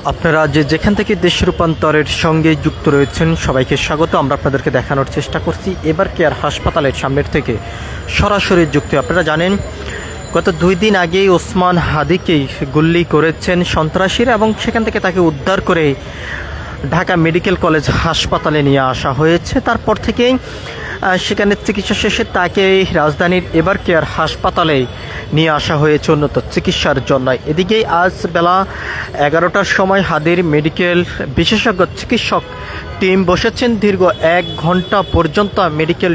আপনারা যেখান থেকে দেশ রূপান্তরের সঙ্গে যুক্ত রয়েছেন সবাইকে স্বাগত। আমরা আপনাদেরকে দেখানোর চেষ্টা করছি এবার কেয়ার হাসপাতালের সামনের থেকে সরাসরি যুক্ত। আপনারা জানেন গত 2 দিন আগেই ওসমান হাদিকেই গুলি করেছেন সন্ত্রাসীরা এবং সেখান থেকে তাকে উদ্ধার করে ঢাকা মেডিকেল কলেজ হাসপাতালে নিয়ে আসা হয়েছে। তারপর থেকেই সেখানে চিকিৎসা শেষে তাকে রাজধানীর এবার কেয়ার হাসপাতালে নিয়ে আসা হয়েছে উন্নত চিকিৎসার জন্য। এদিকে আজ বেলা 11টার সময় হাদির মেডিকেল বিশেষজ্ঞ চিকিৎসক টিম বসেছেন। দীর্ঘ 1 ঘন্টা পর্যন্ত মেডিকেল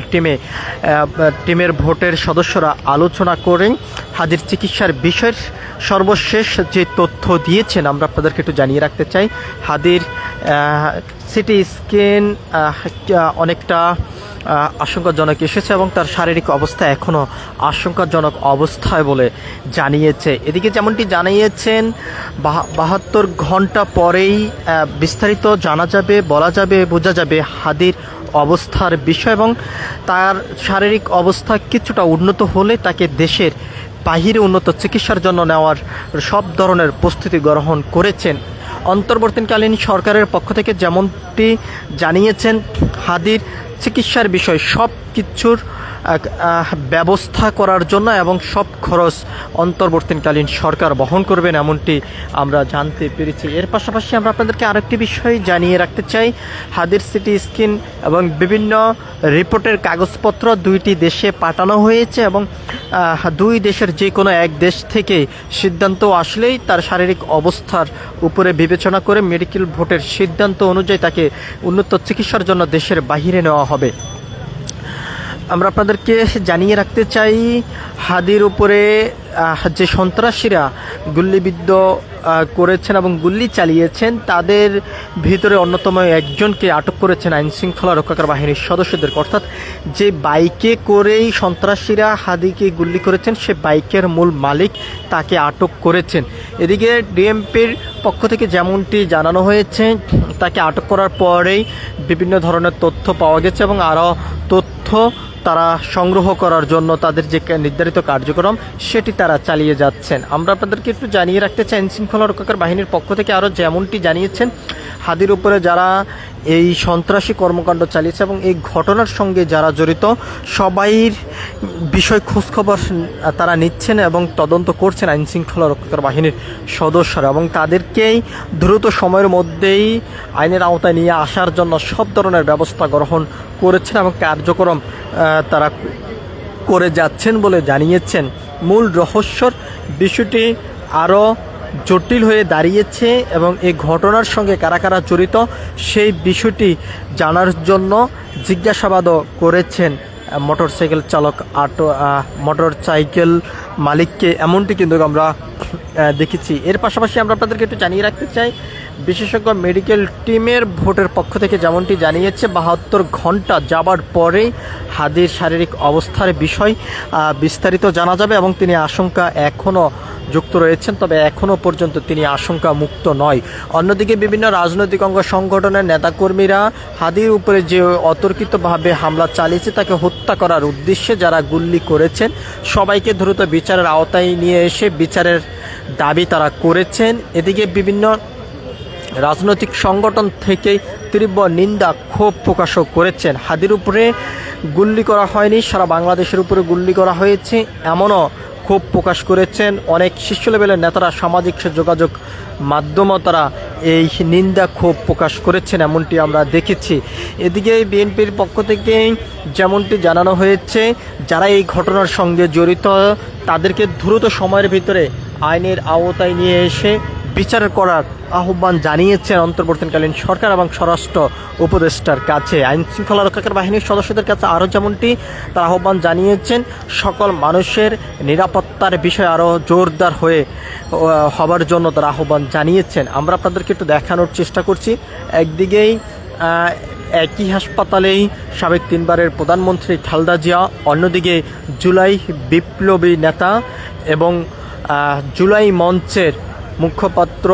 টিমের ভোটের সদস্যরা আলোচনা করেন হাদির চিকিৎসার বিষয়ের সর্বশেষ যে তথ্য দিয়েছেন আমরা আপনাদেরকে একটু জানিয়ে রাখতে চাই। হাদির সিটি স্ক্যান অনেকটা আশঙ্কাজনক এসেছে এবং তার শারীরিক অবস্থা এখনও আশঙ্কাজনক অবস্থায় বলে জানিয়েছে। এদিকে যেমনটি জানিয়েছেন 72 ঘন্টা পরেই বিস্তারিত জানা যাবে, বলা যাবে, বোঝা যাবে হাদির অবস্থার বিষয় এবং তার শারীরিক অবস্থা কিছুটা উন্নত হলে তাকে দেশের বাহিরে উন্নত চিকিৎসার জন্য নেওয়ার সব ধরনের প্রস্তুতি গ্রহণ করেছেন অন্তর্বর্তীকালীন সরকারের পক্ষ থেকে। যেমনটি জানিয়েছেন হাদির চিকিৎসার বিষয় সব কিছুর ব্যবস্থা করার জন্য এবং সব খরচ অন্তর্বর্তীকালীন সরকার বহন করবেন এমনটি আমরা জানতে পেরেছি। এর পাশাপাশি আমরা আপনাদেরকে আরেকটি বিষয় জানিয়ে রাখতে চাই। হাদির সিটি স্ক্যান এবং বিভিন্ন রিপোর্টের কাগজপত্র 2টি দেশে পাঠানো হয়েছে এবং 2 দেশের যে কোনো এক দেশ থেকে সিদ্ধান্ত আসলেই তার শারীরিক অবস্থার উপরে বিবেচনা করে মেডিকেল ভোটের সিদ্ধান্ত অনুযায়ী তাকে উন্নত চিকিৎসার জন্য দেশের বাহিরে নেওয়া হবে। আমরা আপনাদেরকে জানিয়ে রাখতে চাই হাদির উপরে যে সন্ত্রাসীরা গুলিবিদ্ধ করেছেন এবং গুলি চালিয়েছেন তাদের ভিতরে অন্যতম একজনকে আটক করেছেন আইনশৃঙ্খলা রক্ষাকারী বাহিনীর সদস্যদের। অর্থাৎ যে বাইকে করেই সন্ত্রাসীরা হাদিকে গুলি করেছেন সে বাইকের মূল মালিক তাকে আটক করেছেন। এদিকে ডিএমপির পক্ষ থেকে যেমনটি জানানো হয়েছে তাকে আটক করার পরেই বিভিন্ন ধরনের তথ্য পাওয়া গেছে এবং আরও তথ্য তারা সংগ্রহ করার জন্য তাদের যে নির্ধারিত কার্যক্রম সেটি তারা চালিয়ে যাচ্ছেন। আমরা আপনাদেরকে একটু জানিয়ে রাখতে চাই আইনশৃঙ্খলা রক্ষাকারী বাহিনীর পক্ষ থেকে আরও যেমনটি জানিয়েছেন হাদির উপরে যারা এই সন্ত্রাসী কর্মকাণ্ড চালিয়েছে এবং এই ঘটনার সঙ্গে যারা জড়িত সবাইর বিষয় খোঁজখবর তারা নিচ্ছেন এবং তদন্ত করছেন আইনশৃঙ্খলা রক্ষাকারী বাহিনীর সদস্যরা এবং তাদেরকেই দ্রুত সময়ের মধ্যেই আইনের আওতায় নিয়ে আসার জন্য সব ধরনের ব্যবস্থা গ্রহণ করেছেন এবং কার্যক্রম তারা করে যাচ্ছেন বলে জানিয়েছেন। মূল রহস্যর বিষয়টি আরও জটিল হয়ে দাঁড়িয়েছে এবং এই ঘটনার সঙ্গে কারা কারা জড়িত সেই বিষয়টি জানার জন্য জিজ্ঞাসাবাদও করেছেন মোটরসাইকেল চালক মোটরসাইকেল মালিককে, এমনটি কিন্তু আমরা দেখেছি। এর পাশাপাশি আমরা আপনাদেরকে একটু জানিয়ে রাখতে চাই বিশেষজ্ঞ মেডিকেল টিমের ভোটের পক্ষ থেকে যেমনটি জানিয়েছে 72 ঘন্টা যাবার পরেই হাদির শারীরিক অবস্থার বিষয় বিস্তারিত জানা যাবে এবং তিনি আশঙ্কা এখনও যুক্ত রয়েছেন, তবে এখনও পর্যন্ত তিনি আশঙ্কা মুক্ত নয়। অন্যদিকে বিভিন্ন রাজনৈতিক অঙ্গ সংগঠনের নেতাকর্মীরা হাদির উপরে যে অতর্কিতভাবে হামলা চালিয়েছে তাকে হত্যা করার উদ্দেশ্যে যারা গুলি করেছেন সবাইকে দ্রুত বিচারের আওতায় নিয়ে এসে বিচারের দাবি তারা করেছেন। এদিকে বিভিন্ন রাজনৈতিক সংগঠন থেকে তীব্র নিন্দা ক্ষোভ প্রকাশও করেছেন। হাদির উপরে গুলি করা হয়নি, সারা বাংলাদেশের উপরে গুলি করা হয়েছে এমনও ক্ষোভ প্রকাশ করেছেন অনেক শীর্ষ লেভেলের নেতারা, সামাজিক যোগাযোগ মাধ্যমে তারা এই নিন্দা ক্ষোভ প্রকাশ করেছেন এমনটি আমরা দেখেছি। এদিকে বিএনপির পক্ষ থেকে যেমনটি জানানো হয়েছে যারা এই ঘটনার সঙ্গে জড়িত তাদেরকে দ্রুত সময়ের ভিতরে আইনের আওতায় নিয়ে এসে বিচার করার আহ্বান জানিয়েছেন অন্তর্বর্তীকালীন সরকার এবং স্বরাষ্ট্র উপদেষ্টার কাছে। আইনশৃঙ্খলা রক্ষাকারী বাহিনীর সদস্যদের কাছে আরও যেমনটি তার আহ্বান জানিয়েছেন সকল মানুষের নিরাপত্তার বিষয় আরও জোরদার হবার জন্য তারা আহ্বান জানিয়েছেন। আমরা আপনাদেরকে একটু দেখানোর চেষ্টা করছি। একদিকেই একই হাসপাতালেই সাবেক 3 বারের প্রধানমন্ত্রী খালেদা জিয়া, অন্যদিকে জুলাই বিপ্লবী নেতা এবং জুলাই মঞ্চের মুখপাত্র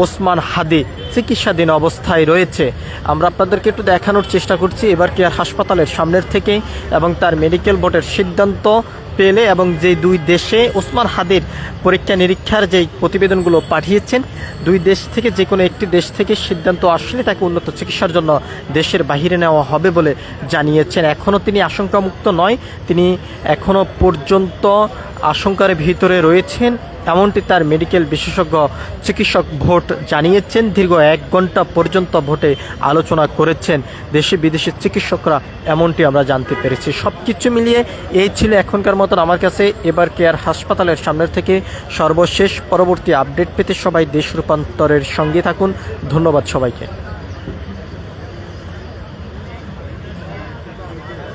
ওসমান হাদি চিকিৎসাধীন অবস্থায় রয়েছে। আমরা আপনাদেরকে একটু দেখানোর চেষ্টা করছি এবার কেয়ার হাসপাতালের সামনের থেকে এবং তার মেডিকেল বোর্ডের সিদ্ধান্ত পেলে এবং যে দুই দেশে ওসমান হাদির পরীক্ষা নিরীক্ষার যে প্রতিবেদনগুলো পাঠিয়েছেন, দুই দেশ থেকে যে কোনো একটি দেশ থেকে সিদ্ধান্ত আসলে তাকে উন্নত চিকিৎসার জন্য দেশের বাহিরে নেওয়া হবে বলে জানিয়েছেন। এখনও তিনি আশঙ্কামুক্ত নয়, তিনি এখনও পর্যন্ত আশঙ্কার ভিতরে রয়েছেন, এমনটি তার মেডিকেল বিশেষজ্ঞ চিকিৎসক ভোট জানিয়েছেন। দীর্ঘ 1 ঘন্টা পর্যন্ত ভোটে আলোচনা করেছেন দেশি বিদেশি চিকিৎসকরা, এমনটি আমরা জানতে পেরেছি। সব কিছু মিলিয়ে এই ছিল এখনকার মতন আমার কাছে এবার কেয়ার হাসপাতালের সামনের থেকে সর্বশেষ। পরবর্তী আপডেট পেতে সবাই দেশ রূপান্তরের সঙ্গে থাকুন। ধন্যবাদ সবাইকে।